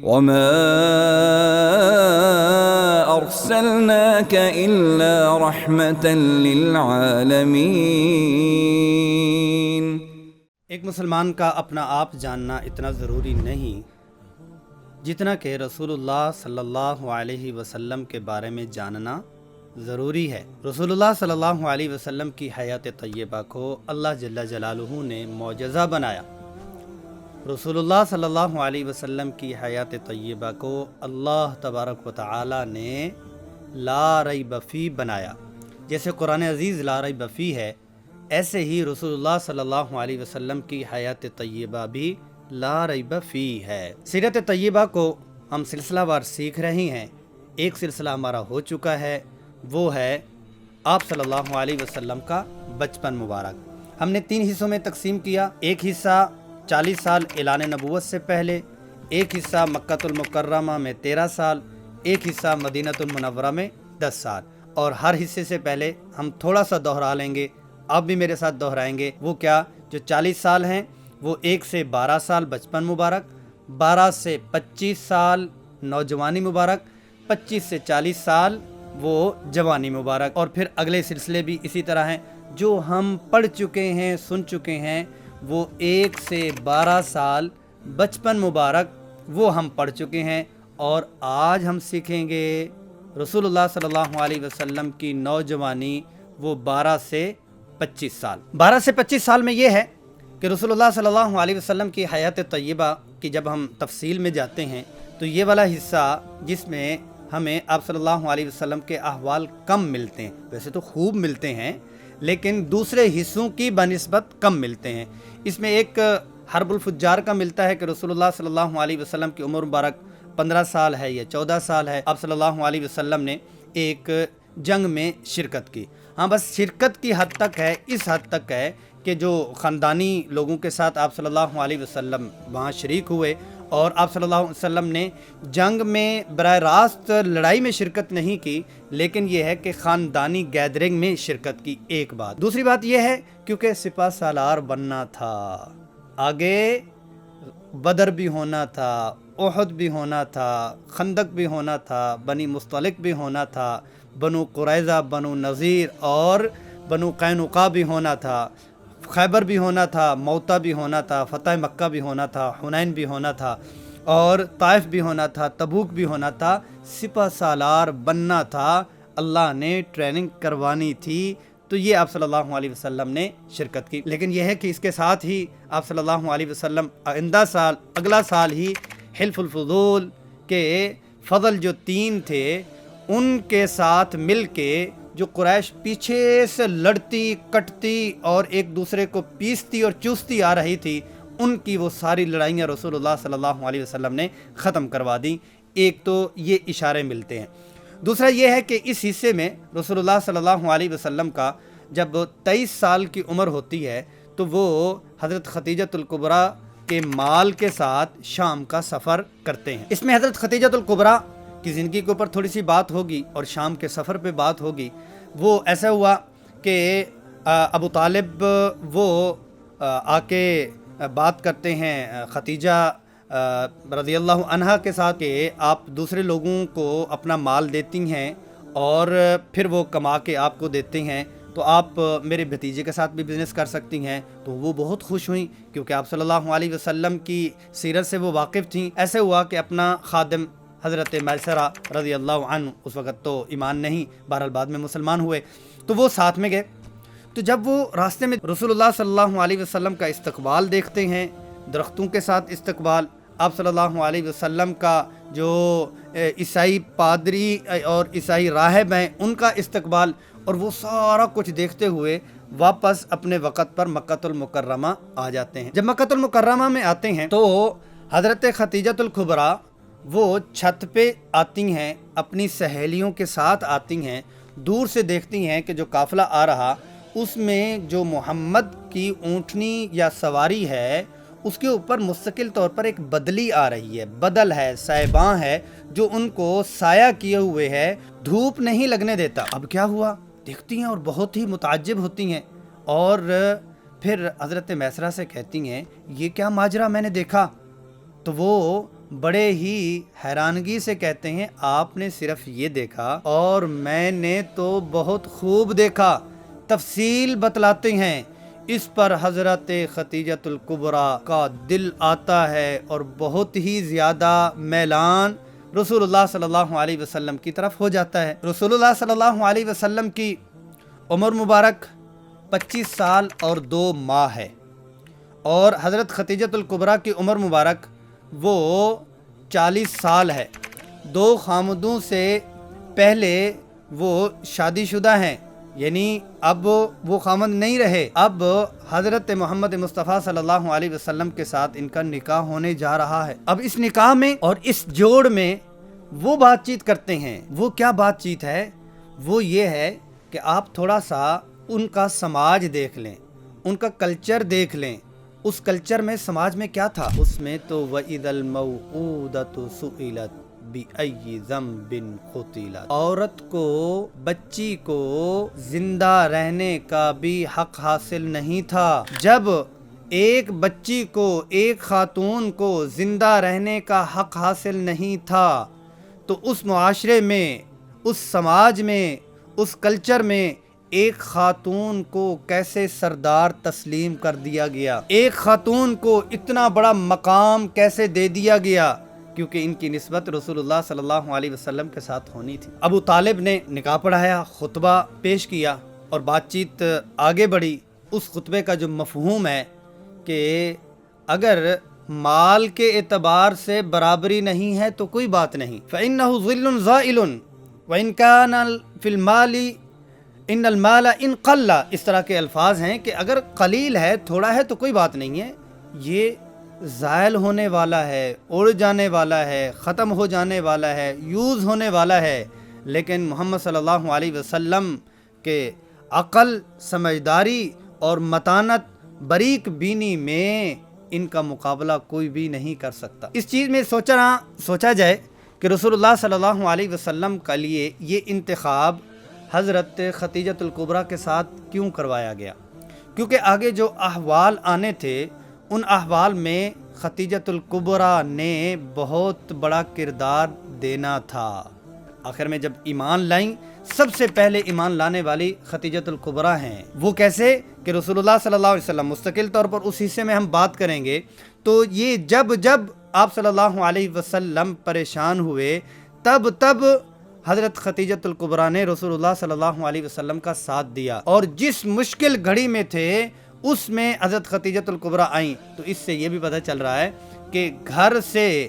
وما أرسلناك إلا رحمة للعالمين۔ ایک مسلمان کا اپنا آپ جاننا اتنا ضروری نہیں جتنا کہ رسول اللہ صلی اللہ علیہ وسلم کے بارے میں جاننا ضروری ہے۔ رسول اللہ صلی اللہ علیہ وسلم کی حیات طیبہ کو اللہ جل جلالہ نے معجزہ بنایا۔ رسول اللہ صلی اللہ علیہ وسلم کی حیات طیبہ کو اللہ تبارک و تعالی نے لا ریب فی بنایا۔ جیسے قرآن عزیز لا ریب فی ہے، ایسے ہی رسول اللہ صلی اللہ علیہ وسلم کی حیات طیبہ بھی لا ریب فی ہے۔ سیرت طیبہ کو ہم سلسلہ وار سیکھ رہے ہیں۔ ایک سلسلہ ہمارا ہو چکا ہے، وہ ہے آپ صلی اللہ علیہ وسلم کا بچپن مبارک۔ ہم نے 3 حصوں میں تقسیم کیا۔ ایک حصہ 40 سال اعلان نبوت سے پہلے، ایک حصہ مکہ المکرمہ میں 13 سال، ایک حصہ مدینہ المنورہ میں 10 سال، اور ہر حصے سے پہلے ہم تھوڑا سا دوہرا لیں گے، آپ بھی میرے ساتھ دہرائیں گے۔ وہ کیا؟ جو 40 سال ہیں وہ 1 سے 12 سال بچپن مبارک، 12 سے 25 سال نوجوانی مبارک، 25 سے 40 سال وہ جوانی مبارک، اور پھر اگلے سلسلے بھی اسی طرح ہیں جو ہم پڑھ چکے ہیں، سن چکے ہیں۔ وہ 1 سے 12 سال بچپن مبارک وہ ہم پڑھ چکے ہیں، اور آج ہم سیکھیں گے رسول اللہ صلی اللہ علیہ وسلم کی نوجوانی، وہ 12 سے 25 سال۔ 12 سے 25 سال میں یہ ہے کہ رسول اللہ صلی اللہ علیہ وسلم کی حیات طیبہ کی جب ہم تفصیل میں جاتے ہیں تو یہ والا حصہ جس میں ہمیں آپ صلی اللہ علیہ وسلم کے احوال کم ملتے ہیں، ویسے تو خوب ملتے ہیں لیکن دوسرے حصوں کی بنسبت کم ملتے ہیں۔ اس میں ایک حرب الفجار کا ملتا ہے کہ رسول اللہ صلی اللہ علیہ وسلم کی عمر مبارک 15 سال ہے یا 14 سال ہے، آپ صلی اللہ علیہ وسلم نے ایک جنگ میں شرکت کی۔ ہاں، بس شرکت کی حد تک ہے، اس حد تک ہے کہ جو خاندانی لوگوں کے ساتھ آپ صلی اللہ علیہ وسلم وہاں شریک ہوئے، اور آپ صلی اللہ علیہ وسلم نے جنگ میں براہ راست لڑائی میں شرکت نہیں کی، لیکن یہ ہے کہ خاندانی گیدرنگ میں شرکت کی۔ ایک بات۔ دوسری بات یہ ہے کیونکہ سپہ سالار بننا تھا، آگے بدر بھی ہونا تھا، احد بھی ہونا تھا، خندق بھی ہونا تھا، بنی مصطلق بھی ہونا تھا، بنو قریظہ، بنو نذیر اور بنو قینقاع بھی ہونا تھا، خیبر بھی ہونا تھا، موتا بھی ہونا تھا، فتح مکہ بھی ہونا تھا، حنین بھی ہونا تھا، اور طائف بھی ہونا تھا، تبوک بھی ہونا تھا۔ سپہ سالار بننا تھا، اللہ نے ٹریننگ کروانی تھی، تو یہ آپ صلی اللہ علیہ وسلم نے شرکت کی۔ لیکن یہ ہے کہ اس کے ساتھ ہی آپ صلی اللہ علیہ وسلم آئندہ سال، اگلا سال ہی حلف الفضول کے فضل جو 3 تھے ان کے ساتھ مل کے جو قریش پیچھے سے لڑتی کٹتی اور ایک دوسرے کو پیستی اور چوستی آ رہی تھی، ان کی وہ ساری لڑائیاں رسول اللہ صلی اللہ علیہ وسلم نے ختم کروا دیں۔ ایک تو یہ اشارے ملتے ہیں۔ دوسرا یہ ہے کہ اس حصے میں رسول اللہ صلی اللہ علیہ وسلم کا جب 23 سال کی عمر ہوتی ہے تو وہ حضرت خدیجہ الکبریٰ کے مال کے ساتھ شام کا سفر کرتے ہیں۔ اس میں حضرت خدیجہ الکبریٰ کی زندگی کے اوپر تھوڑی سی بات ہوگی اور شام کے سفر پہ بات ہوگی۔ وہ ایسا ہوا کہ ابو طالب وہ آ کے بات کرتے ہیں خدیجہ رضی اللہ عنہا کے ساتھ کہ آپ دوسرے لوگوں کو اپنا مال دیتی ہیں اور پھر وہ کما کے آپ کو دیتے ہیں، تو آپ میرے بھتیجے کے ساتھ بھی بزنس کر سکتی ہیں۔ تو وہ بہت خوش ہوئیں کیونکہ آپ صلی اللہ علیہ وسلم کی سیرت سے وہ واقف تھیں۔ ایسے ہوا کہ اپنا خادم حضرت میسرہ رضی اللہ عنہ، اس وقت تو ایمان نہیں، بہرحال بعد میں مسلمان ہوئے، تو وہ ساتھ میں گئے۔ تو جب وہ راستے میں رسول اللہ صلی اللہ علیہ وسلم کا استقبال دیکھتے ہیں، درختوں کے ساتھ استقبال، آپ صلی اللہ علیہ وسلم کا جو عیسائی پادری اور عیسائی راہب ہیں ان کا استقبال، اور وہ سارا کچھ دیکھتے ہوئے واپس اپنے وقت پر مکہ المکرمہ آ جاتے ہیں۔ جب مکہ المکرمہ میں آتے ہیں تو حضرت خدیجہ الکبریٰ وہ چھت پہ آتی ہیں، اپنی سہیلیوں کے ساتھ آتی ہیں، دور سے دیکھتی ہیں کہ جو قافلہ آ رہا اس میں جو محمد کی اونٹنی یا سواری ہے اس کے اوپر مستقل طور پر ایک بدلی آ رہی ہے، بدل ہے، سائباں ہے جو ان کو سایہ کیے ہوئے ہے، دھوپ نہیں لگنے دیتا۔ اب کیا ہوا؟ دیکھتی ہیں اور بہت ہی متعجب ہوتی ہیں، اور پھر حضرت میسرہ سے کہتی ہیں یہ کیا ماجرا میں نے دیکھا؟ تو وہ بڑے ہی حیرانگی سے کہتے ہیں آپ نے صرف یہ دیکھا اور میں نے تو بہت خوب دیکھا. تفصیل بتلاتے ہیں. اس پر حضرت خدیجۃ الکبریٰ کا دل آتا ہے اور بہت ہی زیادہ میلان رسول اللہ صلی اللہ علیہ وسلم کی طرف ہو جاتا ہے. رسول اللہ صلی اللہ علیہ وسلم کی عمر مبارک 25 سال اور 2 ماہ ہے اور حضرت خدیجۃ الکبریٰ کی عمر مبارک وہ 40 سال ہے. 2 خامدوں سے پہلے وہ شادی شدہ ہیں، یعنی اب وہ خامد نہیں رہے. اب حضرت محمد مصطفیٰ صلی اللہ علیہ وسلم کے ساتھ ان کا نکاح ہونے جا رہا ہے. اب اس نکاح میں اور اس جوڑ میں وہ بات چیت کرتے ہیں. وہ کیا بات چیت ہے؟ وہ یہ ہے کہ آپ تھوڑا سا ان کا سماج دیکھ لیں، ان کا کلچر دیکھ لیں. اس کلچر میں سماج میں کیا تھا؟ اس میں تو وَإِذَا الْمَوْءُودَةُ سُئِلَتْ بِأَيِّ ذَنبٍ قُتِلَتْ، عورت کو، بچی کو زندہ رہنے کا بھی حق حاصل نہیں تھا. جب ایک بچی کو، ایک خاتون کو زندہ رہنے کا حق حاصل نہیں تھا تو اس معاشرے میں، اس سماج میں، اس کلچر میں ایک خاتون کو کیسے سردار تسلیم کر دیا گیا، ایک خاتون کو اتنا بڑا مقام کیسے دے دیا گیا؟ کیونکہ ان کی نسبت رسول اللہ صلی اللہ علیہ وسلم کے ساتھ ہونی تھی. ابو طالب نے نکاح پڑھایا، خطبہ پیش کیا اور بات چیت آگے بڑھی. اس خطبے کا جو مفہوم ہے کہ اگر مال کے اعتبار سے برابری نہیں ہے تو کوئی بات نہیں. فَإِنَّهُ ظِلٌّ زَائِلٌ وَإِنْ كَانَ فِي الْمَالِ ان المال ان قل، اس طرح کے الفاظ ہیں کہ اگر قلیل ہے، تھوڑا ہے تو کوئی بات نہیں ہے، یہ زائل ہونے والا ہے، اڑ جانے والا ہے، ختم ہو جانے والا ہے، یوز ہونے والا ہے. لیکن محمد صلی اللہ علیہ وسلم کے عقل، سمجھداری اور متانت، باریک بینی میں ان کا مقابلہ کوئی بھی نہیں کر سکتا. اس چیز میں سوچا جائے کہ رسول اللہ صلی اللہ علیہ وسلم کے لیے یہ انتخاب حضرت خدیجۃ الکبریٰ کے ساتھ کیوں کروایا گیا؟ کیونکہ آگے جو احوال آنے تھے ان احوال میں خدیجۃ الکبریٰ نے بہت بڑا کردار دینا تھا. آخر میں جب ایمان لائیں، سب سے پہلے ایمان لانے والی خدیجۃ الکبریٰ ہیں. وہ کیسے کہ رسول اللہ صلی اللہ علیہ وسلم، مستقل طور پر اس حصے میں ہم بات کریں گے، تو یہ جب آپ صلی اللہ علیہ وسلم پریشان ہوئے تب حضرت خدیجۃ الکبریٰ نے رسول اللہ صلی اللہ علیہ وسلم کا ساتھ دیا. اور جس مشکل گھڑی میں تھے اس میں حضرت خدیجۃ الکبریٰ آئیں. تو اس سے یہ بھی پتہ چل رہا ہے کہ گھر سے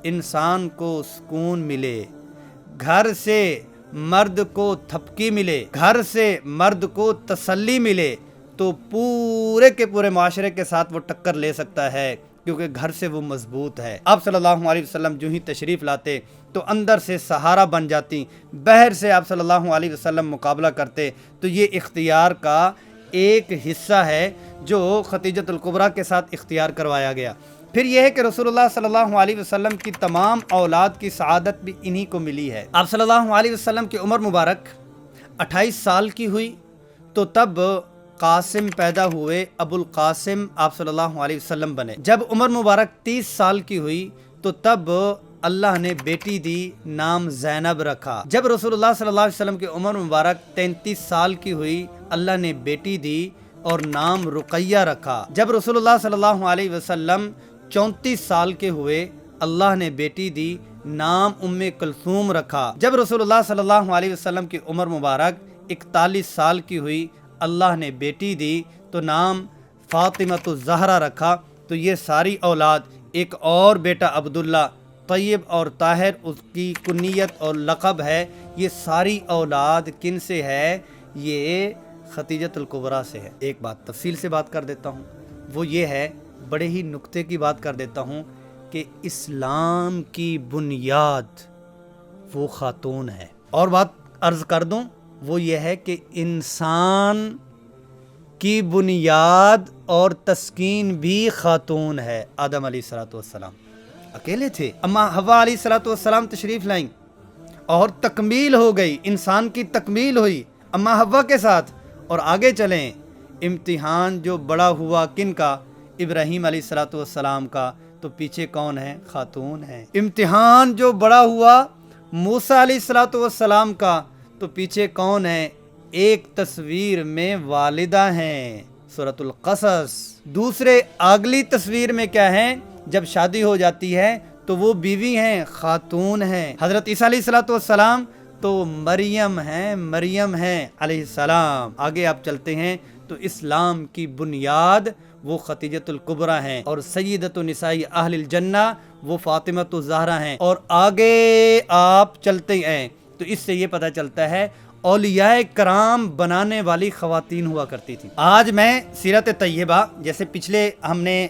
انسان کو سکون ملے، گھر سے مرد کو تھپکی ملے، گھر سے مرد کو تسلی ملے تو پورے کے پورے معاشرے کے ساتھ وہ ٹکر لے سکتا ہے، کیونکہ گھر سے وہ مضبوط ہے. آپ صلی اللہ علیہ وسلم جو ہی تشریف لاتے تو اندر سے سہارا بن جاتی، باہر سے آپ صلی اللہ علیہ وسلم مقابلہ کرتے. تو یہ اختیار کا ایک حصہ ہے جو خدیجۃ الکبریٰ کے ساتھ اختیار کروایا گیا. پھر یہ ہے کہ رسول اللہ صلی اللہ علیہ وسلم کی تمام اولاد کی سعادت بھی انہی کو ملی ہے. آپ صلی اللہ علیہ وسلم کی عمر مبارک 28 سال کی ہوئی تو تب قاسم پیدا ہوئے، ابو القاسم آپ صلی اللہ علیہ وسلم بنے. جب عمر مبارک 30 سال کی ہوئی تو تب اللہ نے بیٹی دی، نام زینب رکھا. جب رسول اللہ صلی اللہ علیہ وسلم کی عمر مبارک 33 سال کی ہوئی، اللہ نے بیٹی دی اور نام رقیہ رکھا. جب رسول اللہ صلی اللہ علیہ وسلم 34 سال کے ہوئے، اللہ نے بیٹی دی، نام ام کلثوم رکھا. جب رسول اللہ صلی اللہ علیہ وسلم کی عمر مبارک 41 سال کی ہوئی، اللہ نے بیٹی دی تو نام فاطمۃ الزہرا رکھا. تو یہ ساری اولاد، ایک اور بیٹا عبداللہ، طیب اور طاہر اس کی کنیت اور لقب ہے. یہ ساری اولاد کن سے ہے؟ یہ خدیجۃ الکبریٰ سے ہے. ایک بات تفصیل سے بات کر دیتا ہوں، وہ یہ ہے، بڑے ہی نکتے کی بات کر دیتا ہوں کہ اسلام کی بنیاد وہ خاتون ہے. اور بات عرض کر دوں، وہ یہ ہے کہ انسان کی بنیاد اور تسکین بھی خاتون ہے. آدم علیہ السلام اکیلے تھے، اما حوا علیہ السلام تشریف لائیں اور تکمیل ہو گئی، انسان کی تکمیل ہوئی اما حوا کے ساتھ. اور آگے چلیں، امتحان جو بڑا ہوا کن کا؟ ابراہیم علیہ السلام کا. تو پیچھے کون ہے؟ خاتون ہے۔ امتحان جو بڑا ہوا موسیٰ علیہ الصلوۃ والسلام کا، تو پیچھے کون ہے؟ ایک تصویر میں والدہ ہیں، سورۃ القصص۔ دوسرے اگلی تصویر میں کیا ہے؟ جب شادی ہو جاتی ہے تو وہ بیوی ہیں، خاتون ہیں۔ حضرت عیسیٰ علیہ الصلوۃ والسلام تو مریم ہیں علیہ السلام۔ آگے آپ چلتے ہیں تو اسلام کی بنیاد وہ خدیجۃ الکبریٰ ہیں، اور سیدۃ نساء اہل الجنہ وہ فاطمۃ الزہرا ہیں۔ اور آگے آپ چلتے ہیں تو اس سے یہ پتہ چلتا ہے اولیاء کرام بنانے والی خواتین ہوا کرتی تھی۔ آج میں سیرت طیبہ، جیسے پچھلے ہم نے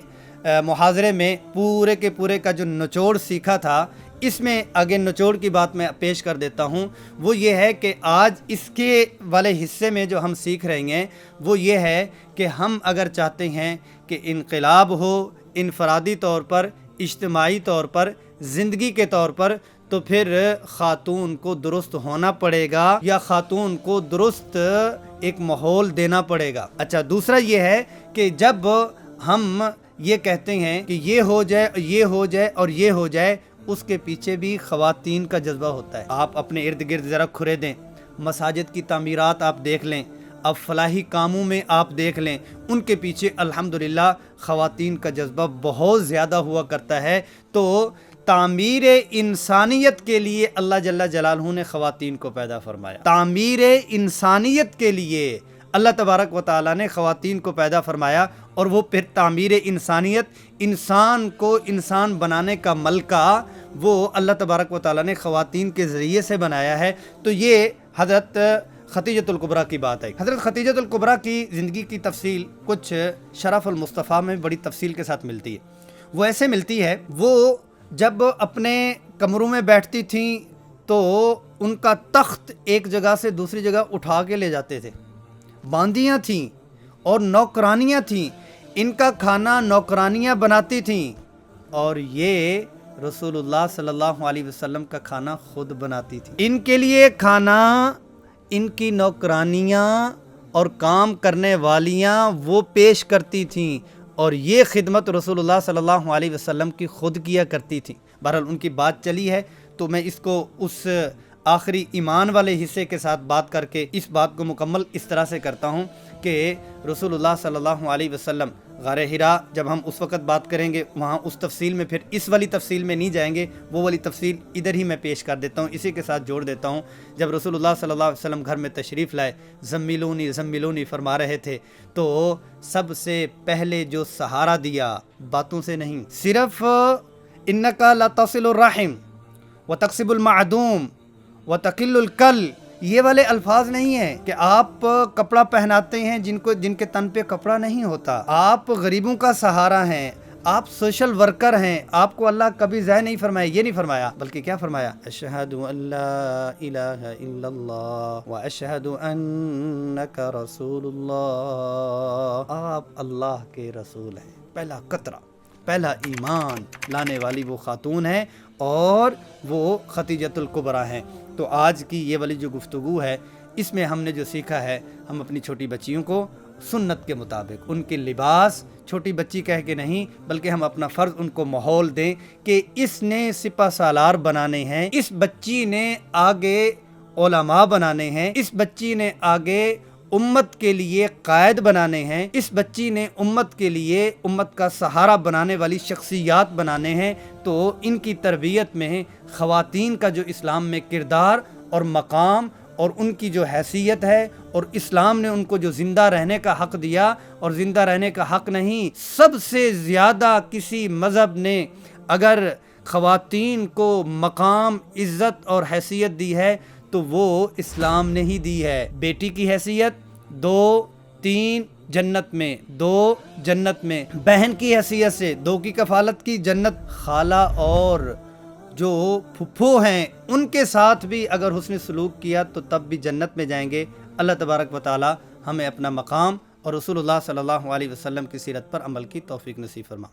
محاضرے میں پورے کے پورے کا جو نچوڑ سیکھا تھا، اس میں آگے نچوڑ کی بات میں پیش کر دیتا ہوں۔ وہ یہ ہے کہ آج اس کے والے حصے میں جو ہم سیکھ رہے ہیں وہ یہ ہے کہ ہم اگر چاہتے ہیں کہ انقلاب ہو انفرادی طور پر، اجتماعی طور پر، زندگی کے طور پر، تو پھر خاتون کو درست ہونا پڑے گا، یا خاتون کو درست ایک ماحول دینا پڑے گا۔ اچھا، دوسرا یہ ہے کہ جب ہم یہ کہتے ہیں کہ یہ ہو جائے، یہ ہو جائے اور یہ ہو جائے، اس کے پیچھے بھی خواتین کا جذبہ ہوتا ہے۔ آپ اپنے ارد گرد ذرا کھرے دیں، مساجد کی تعمیرات آپ دیکھ لیں، اب فلاحی کاموں میں آپ دیکھ لیں، ان کے پیچھے الحمدللہ خواتین کا جذبہ بہت زیادہ ہوا کرتا ہے۔ تو تعمیر انسانیت کے لیے اللہ جل جلالہ نے خواتین کو پیدا فرمایا۔ تعمیر انسانیت کے لیے اللہ تبارک و تعالیٰ نے خواتین کو پیدا فرمایا، اور وہ پھر تعمیر انسانیت، انسان کو انسان بنانے کا ملکہ، وہ اللہ تبارک و تعالیٰ نے خواتین کے ذریعے سے بنایا ہے۔ تو یہ حضرت خدیجۃ الکبریٰ کی بات ہے۔ حضرت خدیجۃ الکبریٰ کی زندگی کی تفصیل کچھ شرف المصطفیٰ میں بڑی تفصیل کے ساتھ ملتی ہے۔ وہ ایسے ملتی ہے، وہ جب اپنے کمروں میں بیٹھتی تھیں تو ان کا تخت ایک جگہ سے دوسری جگہ اٹھا کے لے جاتے تھے۔ باندیاں تھیں اور نوکرانیاں تھیں، ان کا کھانا نوکرانیاں بناتی تھیں، اور یہ رسول اللہ صلی اللہ علیہ وسلم کا کھانا خود بناتی تھی۔ ان کے لیے کھانا ان کی نوکرانیاں اور کام کرنے والیاں وہ پیش کرتی تھیں، اور یہ خدمت رسول اللہ صلی اللہ علیہ وسلم کی خود کیا کرتی تھیں۔ بہرحال ان کی بات چلی ہے تو میں اس کو اس آخری ایمان والے حصے کے ساتھ بات کر کے اس بات کو مکمل اس طرح سے کرتا ہوں کہ رسول اللہ صلی اللہ علیہ وسلم غار حرا، جب ہم اس وقت بات کریں گے وہاں اس تفصیل میں، پھر اس والی تفصیل میں نہیں جائیں گے، وہ والی تفصیل ادھر ہی میں پیش کر دیتا ہوں، اسی کے ساتھ جوڑ دیتا ہوں۔ جب رسول اللہ صلی اللہ علیہ وسلم گھر میں تشریف لائے، زملونی زملونی فرما رہے تھے، تو سب سے پہلے جو سہارا دیا، باتوں سے نہیں، صرف انکا لا تصل الرحم وتکسب المعدوم وتقل الکل، یہ والے الفاظ نہیں ہیں کہ آپ کپڑا پہناتے ہیں جن کے تن پہ کپڑا نہیں ہوتا، آپ غریبوں کا سہارا ہیں، آپ سوشل ورکر ہیں، آپ کو اللہ کبھی ضائع نہیں فرمایا، یہ نہیں فرمایا، بلکہ کیا فرمایا؟ اشہد ان لا الہ الا اللہ واشہد انک رسول اللہ، آپ اللہ کے رسول ہیں۔ پہلا قطرہ، پہلا ایمان لانے والی وہ خاتون ہے، اور وہ خدیجۃ الکبریٰ ہیں۔ تو آج کی یہ والی جو گفتگو ہے، اس میں ہم نے جو سیکھا ہے، ہم اپنی چھوٹی بچیوں کو سنت کے مطابق ان کے لباس، چھوٹی بچی کہہ کے نہیں، بلکہ ہم اپنا فرض ان کو ماحول دیں کہ اس نے سپہ سالار بنانے ہیں، اس بچی نے آگے علماء بنانے ہیں، اس بچی نے آگے امت کے لیے قائد بنانے ہیں، اس بچی نے امت کے لیے امت کا سہارا بنانے والی شخصیات بنانے ہیں۔ تو ان کی تربیت میں خواتین کا جو اسلام میں کردار اور مقام اور ان کی جو حیثیت ہے، اور اسلام نے ان کو جو زندہ رہنے کا حق دیا، اور زندہ رہنے کا حق نہیں، سب سے زیادہ کسی مذہب نے اگر خواتین کو مقام، عزت اور حیثیت دی ہے تو وہ اسلام نے ہی دی ہے۔ بیٹی کی حیثیت 2 3 جنت میں، 2 جنت میں، بہن کی حیثیت سے 2 کی کفالت کی جنت، خالہ اور جو پھپھو ہیں ان کے ساتھ بھی اگر حسن سلوک کیا تو تب بھی جنت میں جائیں گے۔ اللہ تبارک و تعالی ہمیں اپنا مقام اور رسول اللہ صلی اللہ علیہ وسلم کی سیرت پر عمل کی توفیق نصیب فرما۔